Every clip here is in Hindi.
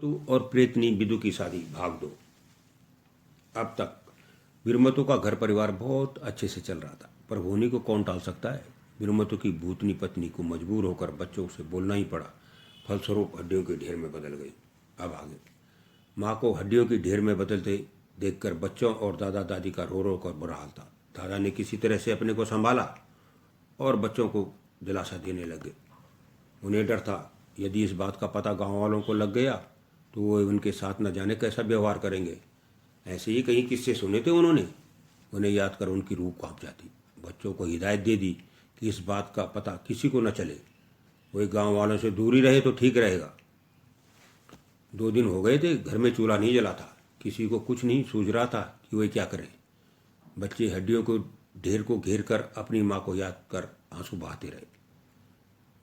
तू और प्रेतनी बिदु की शादी भाग दो। अब तक बिरमतु का घर परिवार बहुत अच्छे से चल रहा था, पर होनी को कौन टाल सकता है। बिरमतु की भूतनी पत्नी को मजबूर होकर बच्चों से बोलना ही पड़ा। फलस्वरूप हड्डियों के ढेर में बदल गई। अब आगे माँ को हड्डियों की ढेर में बदलते देखकर बच्चों और दादा दादी का रो रो कर बुरा हाल था। दादा ने किसी तरह से अपने को संभाला और बच्चों को दिलासा देने लगे। उन्हें डर था, यदि इस बात का पता गांव वालों को लग गया तो वो उनके साथ न जाने कैसा व्यवहार करेंगे। ऐसे ही कई किस्से सुने थे उन्होंने। उन्हें याद कर उनकी रूह कांप जाती। बच्चों को हिदायत दे दी कि इस बात का पता किसी को न चले, वही गांव वालों से दूर ही रहे तो ठीक रहेगा। 2 दिन हो गए थे, घर में चूल्हा नहीं जला था। किसी को कुछ नहीं सूझ रहा था कि वे क्या करें। बच्चे हड्डियों को ढेर को घेर कर अपनी माँ को याद कर आंसू बहाते रहे।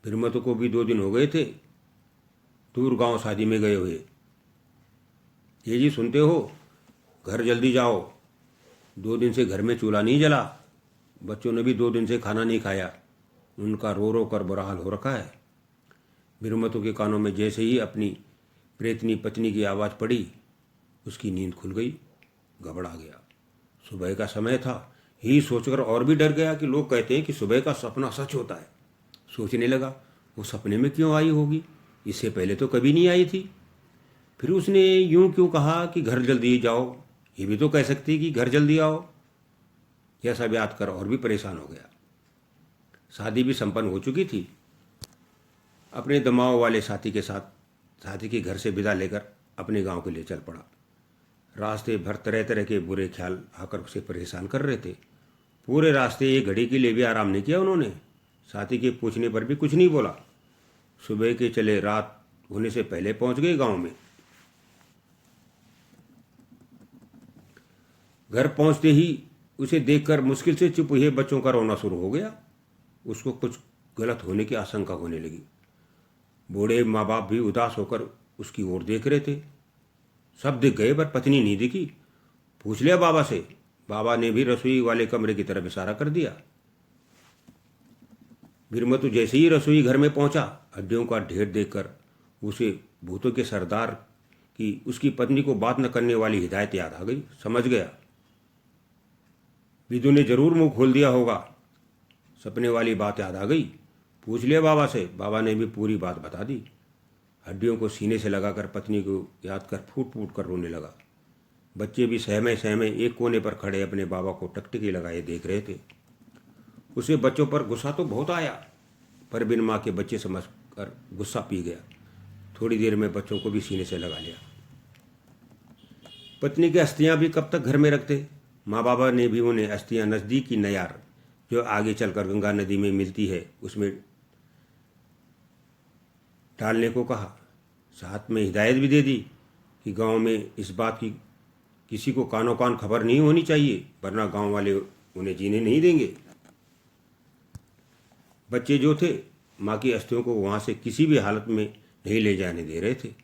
बिरमतु को भी 2 दिन हो गए थे दूर गांव शादी में गए हुए। ये जी सुनते हो, घर जल्दी जाओ, 2 दिन से घर में चूल्हा नहीं जला। बच्चों ने भी 2 दिन से खाना नहीं खाया। उनका रो रो कर बुरा हाल हो रखा है। बिरमतु के कानों में जैसे ही अपनी प्रेतनी पत्नी की आवाज़ पड़ी, उसकी नींद खुल गई। घबरा गया। सुबह का समय था। ही सोचकर और भी डर गया कि लोग कहते हैं कि सुबह का सपना सच होता है। सोचने लगा, वो सपने में क्यों आई होगी, इससे पहले तो कभी नहीं आई थी। फिर उसने यूं क्यों कहा कि घर जल्दी जाओ, ये भी तो कह सकती कि घर जल्दी आओ। यह सब याद कर और भी परेशान हो गया। शादी भी संपन्न हो चुकी थी। अपने दमाव वाले साथी के साथ साथी के घर से विदा लेकर अपने गांव के लिए चल पड़ा। रास्ते भर तरह तरह के बुरे ख्याल आकर उसे परेशान कर रहे थे। पूरे रास्ते एक घड़ी के लिए भी आराम नहीं किया उन्होंने। साथी के पूछने पर भी कुछ नहीं बोला। सुबह के चले रात होने से पहले पहुंच गए गांव में। घर पहुंचते ही उसे देखकर मुश्किल से चुप हुए बच्चों का रोना शुरू हो गया। उसको कुछ गलत होने की आशंका होने लगी। बूढ़े माँ बाप भी उदास होकर उसकी ओर देख रहे थे। सब दिख गए पर पत्नी नहीं दिखी। पूछ लिया बाबा से। बाबा ने भी रसोई वाले कमरे की तरफ इशारा कर दिया। बिरमतु जैसे ही रसोई घर में पहुंचा, हड्डियों का ढेर देखकर उसे भूतों के सरदार की उसकी पत्नी को बात न करने वाली हिदायत याद आ गई। समझ गया, विदु ने जरूर मुंह खोल दिया होगा। सपने वाली बात याद आ गई। पूछ लिया बाबा से। बाबा ने भी पूरी बात बता दी। हड्डियों को सीने से लगाकर पत्नी को याद कर फूट फूट कर रोने लगा। बच्चे भी सहमे सहमे एक कोने पर खड़े अपने बाबा को टकटकी लगाए देख रहे थे। उसे बच्चों पर गुस्सा तो बहुत आया, पर बिन माँ के बच्चे समझकर गुस्सा पी गया। थोड़ी देर में बच्चों को भी सीने से लगा लिया। पत्नी की अस्थियां भी कब तक घर में रखते। माँ बाबा ने भी उन्हें अस्थियां नज़दीक की नयार जो आगे चलकर गंगा नदी में मिलती है उसमें डालने को कहा। साथ में हिदायत भी दे दी कि गांव में इस बात की किसी को कानो कान खबर नहीं होनी चाहिए, वरना गांव वाले उन्हें जीने नहीं देंगे। बच्चे जो थे माँ की अस्थियों को वहाँ से किसी भी हालत में नहीं ले जाने दे रहे थे।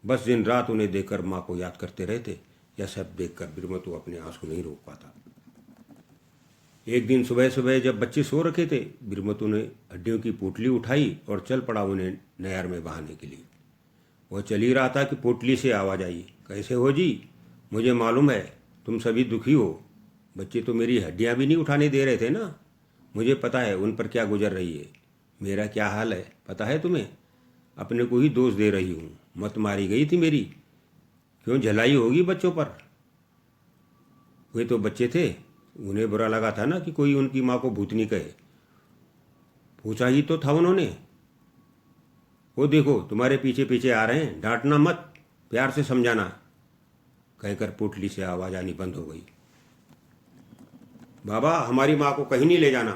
बस दिन रात उन्हें देखकर माँ को याद करते रहते। यह सब देखकर बिरमतु अपने आंसू नहीं रोक पाता। एक दिन सुबह सुबह जब बच्चे सो रखे थे, बिरमतु ने हड्डियों की पोटली उठाई और चल पड़ा उन्हें नहर में बहाने के लिए। वह चल ही रहा था कि पोटली से आवाज़ आई, कैसे हो जी, मुझे मालूम है तुम सभी दुखी हो। बच्चे तो मेरी हड्डियाँ भी नहीं उठाने दे रहे थे ना। मुझे पता है उन पर क्या गुजर रही है। मेरा क्या हाल है पता है तुम्हें। अपने को ही दोष दे रही हूँ। मत मारी गई थी मेरी, क्यों झलाई होगी बच्चों पर। वे तो बच्चे थे, उन्हें बुरा लगा था ना कि कोई उनकी माँ को भूतनी कहे। पूछा ही तो था उन्होंने। वो देखो तुम्हारे पीछे पीछे आ रहे हैं, डांटना मत, प्यार से समझाना, कहकर पोटली से आवाज़ आनी बंद हो गई। बाबा हमारी माँ को कहीं नहीं ले जाना,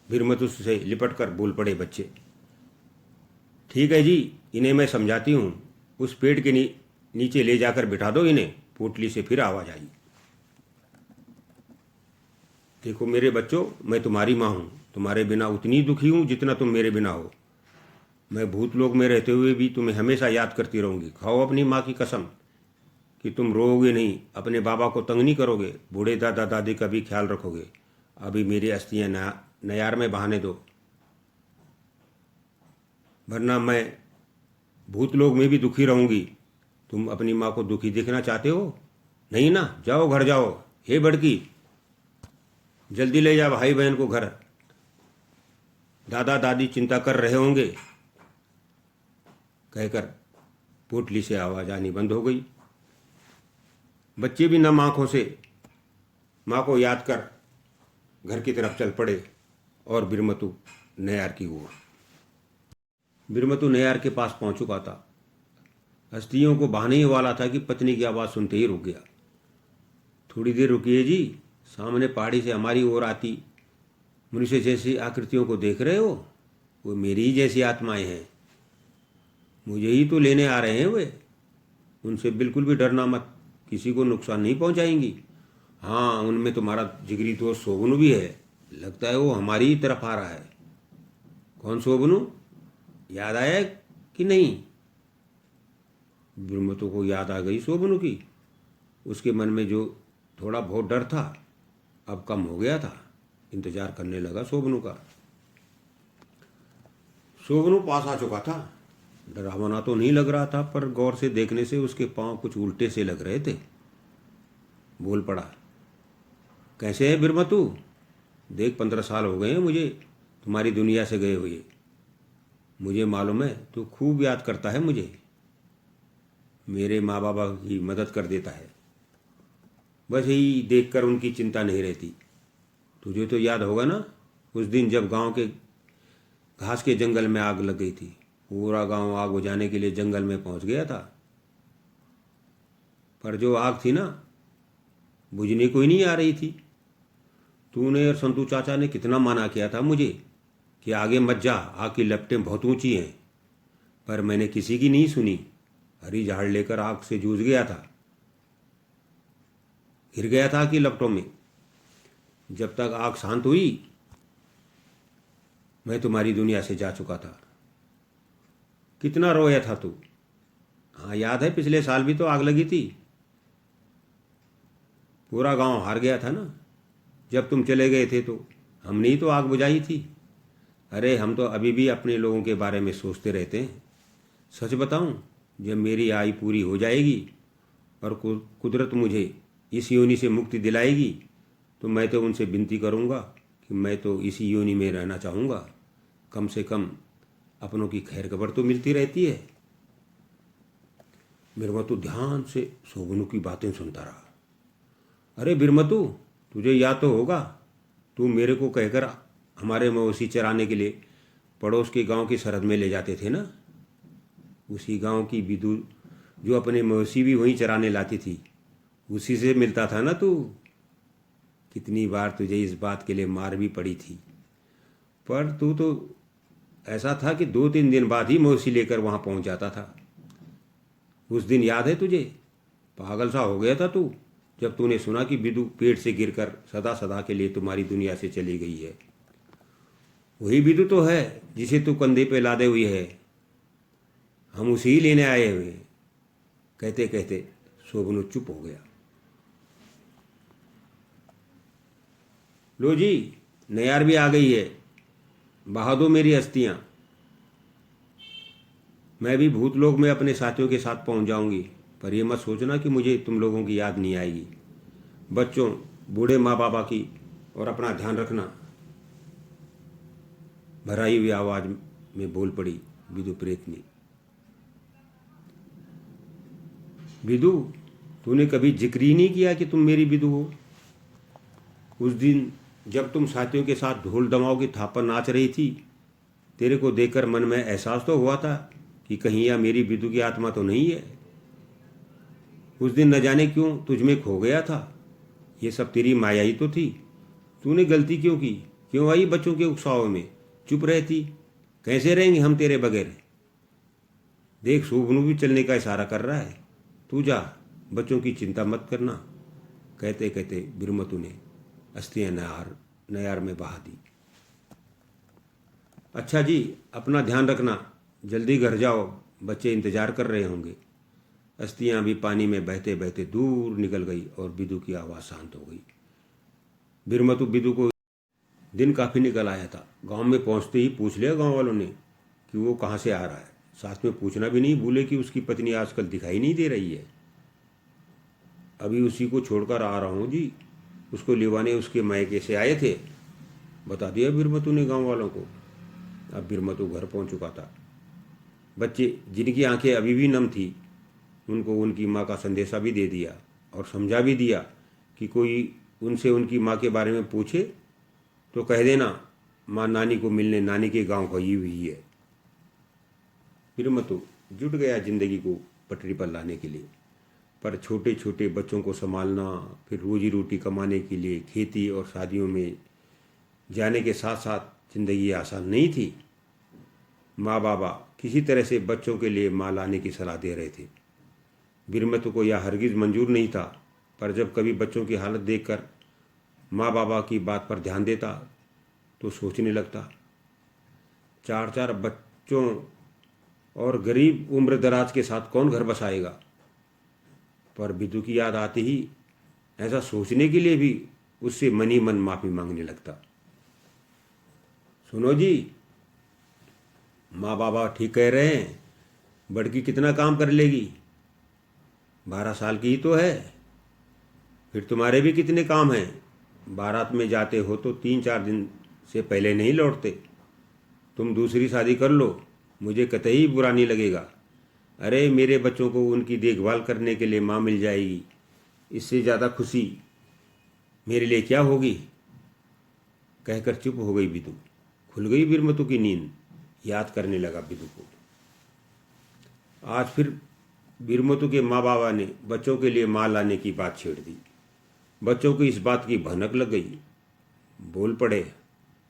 बिरमतु से लिपट कर बोल पड़े बच्चे। ठीक है जी, इन्हें मैं समझाती हूँ। उस पेड़ के नीचे ले जाकर बिठा दो इन्हें। पोटली से फिर आवाज़ आई। देखो मेरे बच्चों, मैं तुम्हारी माँ हूँ। तुम्हारे बिना उतनी दुखी हूँ जितना तुम मेरे बिना हो। मैं भूतलोक में रहते हुए भी तुम्हें हमेशा याद करती रहूँगी। खाओ अपनी माँ की कसम कि तुम रोओगे नहीं, अपने बाबा को तंग नहीं करोगे, बूढ़े दादा दादी का भी ख्याल रखोगे। अभी मेरी अस्थियाँ नयार में बहाने दो, वरना मैं भूतलोक में भी दुखी रहूँगी। तुम अपनी माँ को दुखी देखना चाहते हो? नहीं ना, जाओ घर जाओ। हे बड़की, जल्दी ले जा भाई बहन को घर, दादा दादी चिंता कर रहे होंगे, कहकर पोटली से आवाज आनी बंद हो गई। बच्चे भी नम आंखों से माँ को याद कर घर की तरफ चल पड़े और बिरमतु नैयार की ओर। बिरमतु नैयार के पास पहुंच चुका था। हस्तियों को बहाने ही वाला था कि पत्नी की आवाज़ सुनते ही रुक गया। थोड़ी देर रुकिए जी, सामने पहाड़ी से हमारी ओर आती मनुष्य जैसी आकृतियों को देख रहे हो? वो मेरी ही जैसी आत्माएं हैं, मुझे ही तो लेने आ रहे हैं वे। उनसे बिल्कुल भी डरना मत, किसी को नुकसान नहीं पहुंचाएंगी। हाँ, उनमें तुम्हारा जिगरी दोस्त शोभनु भी है, लगता है वो हमारी ही तरफ आ रहा है। कौन शोभनु? याद आया कि नहीं? बिरमतु को याद आ गई शोभनु की। उसके मन में जो थोड़ा बहुत डर था अब कम हो गया था। इंतजार करने लगा शोभनु का। शोभनु पास आ चुका था। डरावना तो नहीं लग रहा था, पर गौर से देखने से उसके पांव कुछ उल्टे से लग रहे थे। बोल पड़ा, कैसे है बिरमतु? देख, 15 साल हो गए हैं मुझे तुम्हारी दुनिया से गए हुए। मुझे मालूम है तू खूब याद करता है मुझे, मेरे माँ बाबा की मदद कर देता है, बस यही देखकर उनकी चिंता नहीं रहती। तुझे तो याद होगा ना उस दिन जब गांव के घास के जंगल में आग लग गई थी। पूरा गांव आग बुझाने के लिए जंगल में पहुंच गया था, पर जो आग थी ना बुझने को ही नहीं आ रही थी। तूने और संतू चाचा ने कितना मना किया था मुझे कि आगे मत जा, आग की लपटें बहुत ऊंची हैं, पर मैंने किसी की नहीं सुनी। हरी झाड़ लेकर आग से जूझ गया था, गिर गया था कि लपटों में। जब तक आग शांत हुई मैं तुम्हारी दुनिया से जा चुका था। कितना रोया था तू। हाँ याद है, पिछले साल भी तो आग लगी थी, पूरा गांव हार गया था ना। जब तुम चले गए थे तो हमने ही तो आग बुझाई थी। अरे हम तो अभी भी अपने लोगों के बारे में सोचते रहते हैं। सच बताऊं, जब मेरी आयु पूरी हो जाएगी और कुदरत मुझे इस योनि से मुक्ति दिलाएगी तो मैं तो उनसे विनती करूंगा कि मैं तो इसी योनि में रहना चाहूँगा। कम से कम अपनों की खैर खबर तो मिलती रहती है। बिरमतु ध्यान से शोभनु की बातें सुनता रहा। अरे बिरमतु, तुझे याद तो होगा, तू मेरे को कहकर हमारे मवेशी चराने के लिए पड़ोस के गांव की सरहद में ले जाते थे ना। उसी गांव की बिदू जो अपने मवेशी भी वहीं चराने लाती थी, उसी से मिलता था ना तू। कितनी बार तुझे इस बात के लिए मार भी पड़ी थी, पर तू तो ऐसा था कि 2-3 दिन बाद ही मवेशी लेकर वहां पहुंच जाता था। उस दिन याद है तुझे? पागल सा हो गया था तू जब तूने सुना कि बिदू पेड़ से गिरकर सदा सदा के लिए तुम्हारी दुनिया से चली गई है। वही बिदू तो है जिसे तू कंधे पे लादे हुई है, हम उसी ही लेने आए हुए। कहते कहते शोभनु चुप हो गया। लो जी, नैयार भी आ गई है, बहा दो मेरी अस्थियां। मैं भी भूतलोक में अपने साथियों के साथ पहुंच जाऊंगी, पर यह मत सोचना कि मुझे तुम लोगों की याद नहीं आएगी। बच्चों, बूढ़े माँ बाबा की और अपना ध्यान रखना। भराई हुई आवाज में बोल पड़ी बिदु प्रेतनी। बिदु, तूने कभी जिक्र ही नहीं किया कि तुम मेरी बिदु हो। उस दिन जब तुम साथियों के साथ ढोल दमाओं की थाप पर नाच रही थी, तेरे को देखकर मन में एहसास तो हुआ था कि कहीं यह मेरी बिदु की आत्मा तो नहीं है। उस दिन न जाने क्यों तुझ में खो गया था। ये सब तेरी माया ही तो थी। तूने गलती क्यों की? क्यों आई बच्चों के उकसाव में? चुप रहती, कैसे रहेंगे हम तेरे बगैर? देख, शोभनु भी चलने का इशारा कर रहा है। तू जा, बच्चों की चिंता मत करना। कहते कहते बिरमतु ने अस्थियां नैयार में बहा दी। अच्छा जी, अपना ध्यान रखना, जल्दी घर जाओ, बच्चे इंतजार कर रहे होंगे। अस्थियां भी पानी में बहते बहते दूर निकल गई और बिदु की आवाज़ शांत हो गई। बिरमतु बिदु को दिन काफ़ी निकल आया था। गांव में पहुंचते ही पूछ लिया गांव वालों ने कि वो कहाँ से आ रहा है। साथ में पूछना भी नहीं भूले कि उसकी पत्नी आजकल दिखाई नहीं दे रही है। अभी उसी को छोड़कर आ रहा हूँ जी, उसको लिवाने उसके मायके से आए थे, बता दिया बिरमतू ने गांव वालों को। अब बिरमतू घर पहुंच चुका था। बच्चे जिनकी आंखें अभी भी नम थी, उनको उनकी माँ का संदेशा भी दे दिया और समझा भी दिया कि कोई उनसे उनकी माँ के बारे में पूछे तो कह देना माँ नानी को मिलने नानी के गांव गई हुई है। बिरमतू जुट गया जिंदगी को पटरी पर लाने के लिए, पर छोटे छोटे बच्चों को संभालना, फिर रोजी रोटी कमाने के लिए खेती और शादियों में जाने के साथ साथ जिंदगी आसान नहीं थी। माँ बाबा किसी तरह से बच्चों के लिए माँ लाने की सलाह दे रहे थे। बिरमतू को यह हरगिज मंजूर नहीं था, पर जब कभी बच्चों की हालत देखकर माँ बाबा की बात पर ध्यान देता तो सोचने लगता, चार चार बच्चों और गरीब उम्र दराज के साथ कौन घर बसाएगा। पर बिदू की याद आती ही ऐसा सोचने के लिए भी उससे मन ही मन माफी मांगने लगता। सुनो जी, माँ बाबा ठीक कह रहे हैं, बड़की कितना काम कर लेगी, 12 साल की ही तो है। फिर तुम्हारे भी कितने काम हैं, बारात में जाते हो तो 3-4 दिन से पहले नहीं लौटते। तुम दूसरी शादी कर लो, मुझे कतई बुरा नहीं लगेगा। अरे मेरे बच्चों को उनकी देखभाल करने के लिए माँ मिल जाएगी, इससे ज़्यादा खुशी मेरे लिए क्या होगी। कहकर चुप हो गई बिदू। खुल गई बिरमतू की नींद। याद करने लगा बिदू को। आज फिर बिरमतू के माँ बाबा ने बच्चों के लिए माँ लाने की बात छेड़ दी। बच्चों को इस बात की भनक लग गई। बोल पड़े,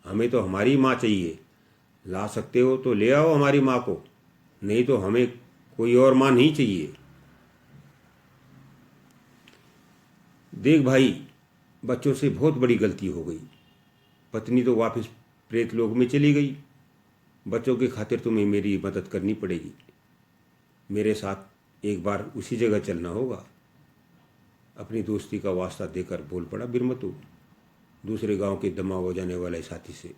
हमें तो हमारी माँ चाहिए, ला सकते हो तो ले आओ हमारी माँ को, नहीं तो हमें कोई और माँ नहीं चाहिए। देख भाई, बच्चों से बहुत बड़ी गलती हो गई। पत्नी तो वापस प्रेत लोक में चली गई, बच्चों की खातिर तुम्हें मेरी मदद करनी पड़ेगी। मेरे साथ एक बार उसी जगह चलना होगा। अपनी दोस्ती का वास्ता देकर बोल पड़ा बिरमतू दूसरे गांव के दमा बजाने वाले साथी से।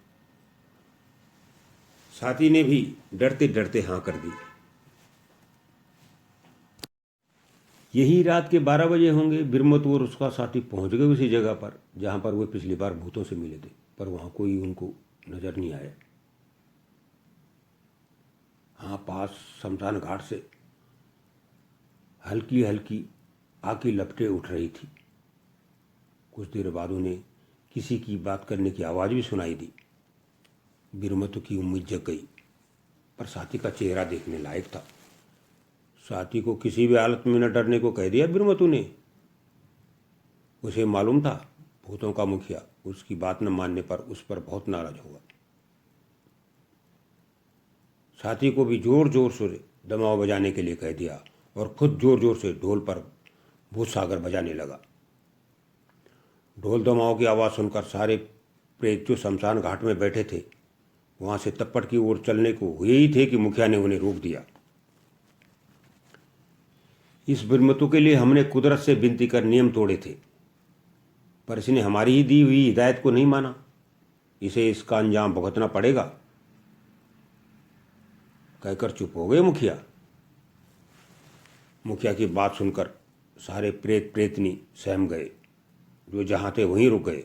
साथी ने भी डरते डरते हाँ कर दी। यही रात के 12 बजे होंगे। बिरमतू और उसका साथी पहुंच गए उसी जगह पर जहां पर वे पिछली बार भूतों से मिले थे, पर वहां कोई उनको नजर नहीं आया। हाँ, पास शमशान घाट से हल्की हल्की आग की लपटें उठ रही थी। कुछ देर बाद उन्हें किसी की बात करने की आवाज़ भी सुनाई दी। बिरमतू की उम्मीद जग गई, पर साथी का चेहरा देखने लायक था। साथी को किसी भी हालत में न डरने को कह दिया बिरमतू ने। उसे मालूम था भूतों का मुखिया उसकी बात न मानने पर उस पर बहुत नाराज होगा। साथी को भी जोर जोर से दमाव बजाने के लिए कह दिया और खुद जोर जोर से ढोल पर भूत सागर बजाने लगा। ढोल दमाव की आवाज़ सुनकर सारे प्रेत जो शमशान घाट में बैठे थे वहां से तप्पड़ की ओर चलने को हुए ही थे कि मुखिया ने उन्हें रोक दिया। इस बिरमतू के लिए हमने कुदरत से विनती कर नियम तोड़े थे, पर इसने हमारी ही दी हुई हिदायत को नहीं माना। इसे इसका अंजाम भुगतना पड़ेगा। कहकर चुप हो गए मुखिया। मुखिया की बात सुनकर सारे प्रेत प्रेतनी सहम गए। जो जहाँ थे वहीं रुक गए।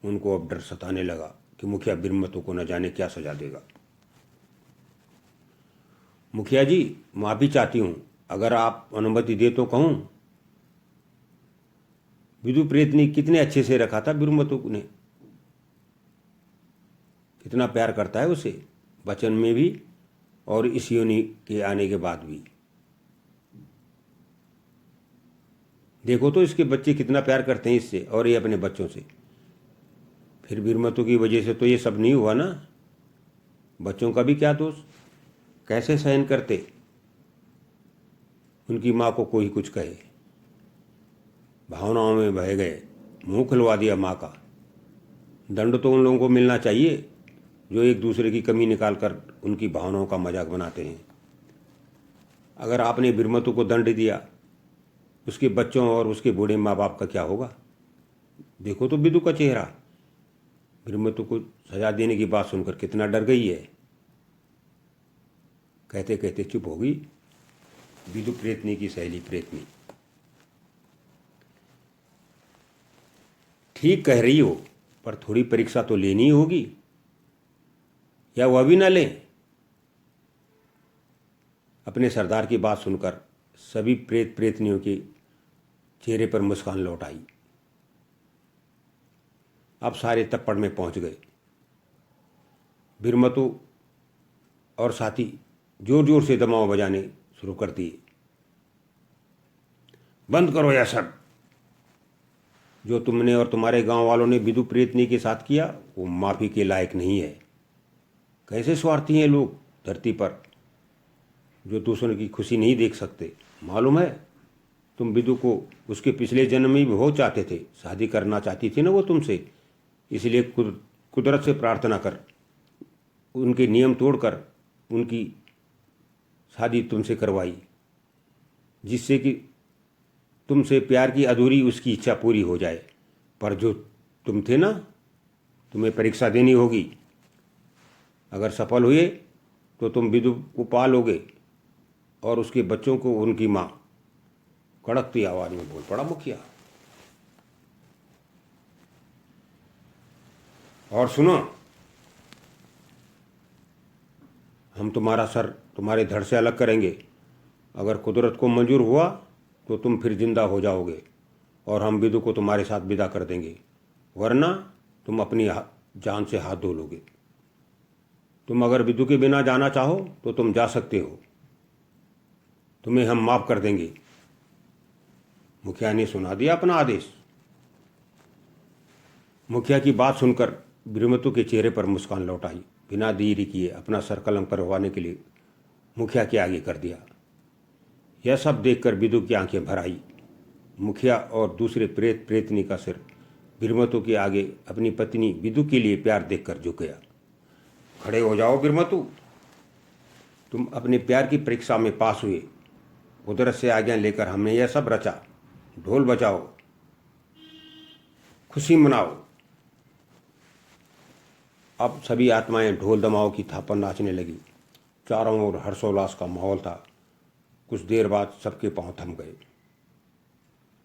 उनको अब डर सताने लगा कि मुखिया बिरमतू को न जाने क्या सजा देगा। मुखिया जी, माफ़ी चाहती हूँ, अगर आप अनुमति दे तो कहूँ। विदु प्रेतनी कितने अच्छे से रखा था बिरमतू ने, कितना प्यार करता है उसे, बचन में भी और इस योनि के आने के बाद भी। देखो तो इसके बच्चे कितना प्यार करते हैं इससे और ये अपने बच्चों से। फिर बिरमतू की वजह से तो ये सब नहीं हुआ ना। बच्चों का भी क्या दोष, कैसे सहन करते उनकी माँ को कोई कुछ कहे। भावनाओं में बह गए, मुंह खुलवा दिया माँ का। दंड तो उन लोगों को मिलना चाहिए जो एक दूसरे की कमी निकाल कर उनकी भावनाओं का मजाक बनाते हैं। अगर आपने बिरमतू को दंड दिया, उसके बच्चों और उसके बूढ़े माँ बाप का क्या होगा। देखो तो बिदू का चेहरा। बिरमतू को सजा देने की बात सुनकर कितना डर गई है। कहते कहते चुप हो गई विदु प्रेतनी की सहेली प्रेतनी। ठीक कह रही हो, पर थोड़ी परीक्षा तो लेनी ही होगी, या वह भी ना लें? अपने सरदार की बात सुनकर सभी प्रेत प्रेतनियों के चेहरे पर मुस्कान लौट आई। अब सारे तप्पड़ में पहुंच गए। बिरमतु और साथी जोर जोर से दमाव बजाने शुरू कर दिए। बंद करो यह सब। जो तुमने और तुम्हारे गांव वालों ने विदु प्रेतनी के साथ किया वो माफी के लायक नहीं है। कैसे स्वार्थी हैं लोग धरती पर, जो दूसरों की खुशी नहीं देख सकते। मालूम है, तुम विदु को उसके पिछले जन्म में भी बहुत चाहते थे, शादी करना चाहती थी ना वो तुमसे, इसलिए कुदरत से प्रार्थना कर, उनके नियम तोड़कर उनकी शादी तुमसे करवाई, जिससे कि तुमसे प्यार की अधूरी उसकी इच्छा पूरी हो जाए। पर जो तुम थे ना, तुम्हें परीक्षा देनी होगी। अगर सफल हुए तो तुम विदु को पालोगे और उसके बच्चों को उनकी माँ। कड़कती आवाज में बोल पड़ा मुखिया। और सुनो, हम तुम्हारा सर तुम्हारे धड़ से अलग करेंगे। अगर कुदरत को मंजूर हुआ तो तुम फिर जिंदा हो जाओगे और हम विदु को तुम्हारे साथ विदा कर देंगे, वरना तुम अपनी जान से हाथ धो लोगे। तुम अगर विदु के बिना जाना चाहो तो तुम जा सकते हो, तुम्हें हम माफ कर देंगे। मुखिया ने सुना दिया अपना आदेश। मुखिया की बात सुनकर बिरमतु के चेहरे पर मुस्कान लौट आई। बिना देरी किए अपना सर कलम करवाने के लिए मुखिया के आगे कर दिया। यह सब देखकर विदु की आंखें भर आई। मुखिया और दूसरे प्रेत प्रेतनी का सिर बिरमतु के आगे अपनी पत्नी विदु के लिए प्यार देखकर झुक गया। खड़े हो जाओ बिरमतु, तुम अपने प्यार की परीक्षा में पास हुए। कुदरत से आज्ञा लेकर हमने यह सब रचा। ढोल बजाओ, खुशी मनाओ। अब सभी आत्माएं ढोल दमाओं की थाप पर नाचने लगी। चारों ओर हर्षोल्लास का माहौल था। कुछ देर बाद सबके पांव थम गए।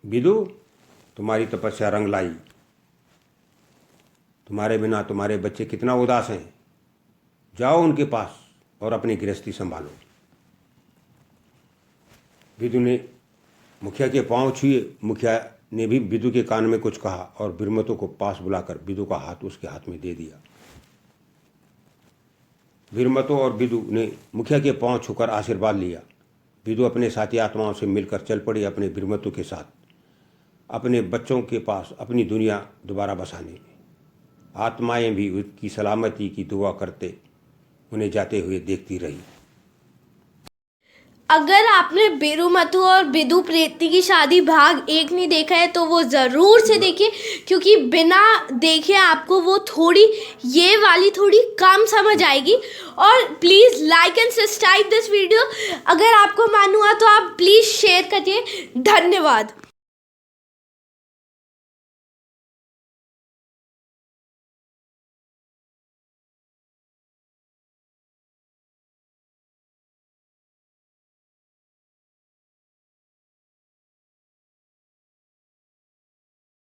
विदु, तुम्हारी तपस्या रंग लाई। तुम्हारे बिना तुम्हारे बच्चे कितना उदास हैं। जाओ उनके पास और अपनी गृहस्थी संभालो। विदु ने मुखिया के पांव छुए। मुखिया ने भी विदु के कान में कुछ कहा और बिरमतु को पास बुलाकर विदु का हाथ उसके हाथ में दे दिया। बिरमतु और विदु ने मुखिया के पांव छूकर आशीर्वाद लिया। विदु अपने साथी आत्माओं से मिलकर चल पड़ी अपने बिरमतु के साथ अपने बच्चों के पास अपनी दुनिया दोबारा बसाने। आत्माएं भी उसकी सलामती की दुआ करते उन्हें जाते हुए देखती रही। अगर आपने बिरुमतु और विदु प्रेतनी की शादी भाग 1 नहीं देखा है तो वो ज़रूर से देखिए, क्योंकि बिना देखे आपको वो थोड़ी ये वाली थोड़ी कम समझ आएगी। और please like and subscribe this video. अगर आपको मालूम हुआ तो आप प्लीज़ शेयर करिए। धन्यवाद।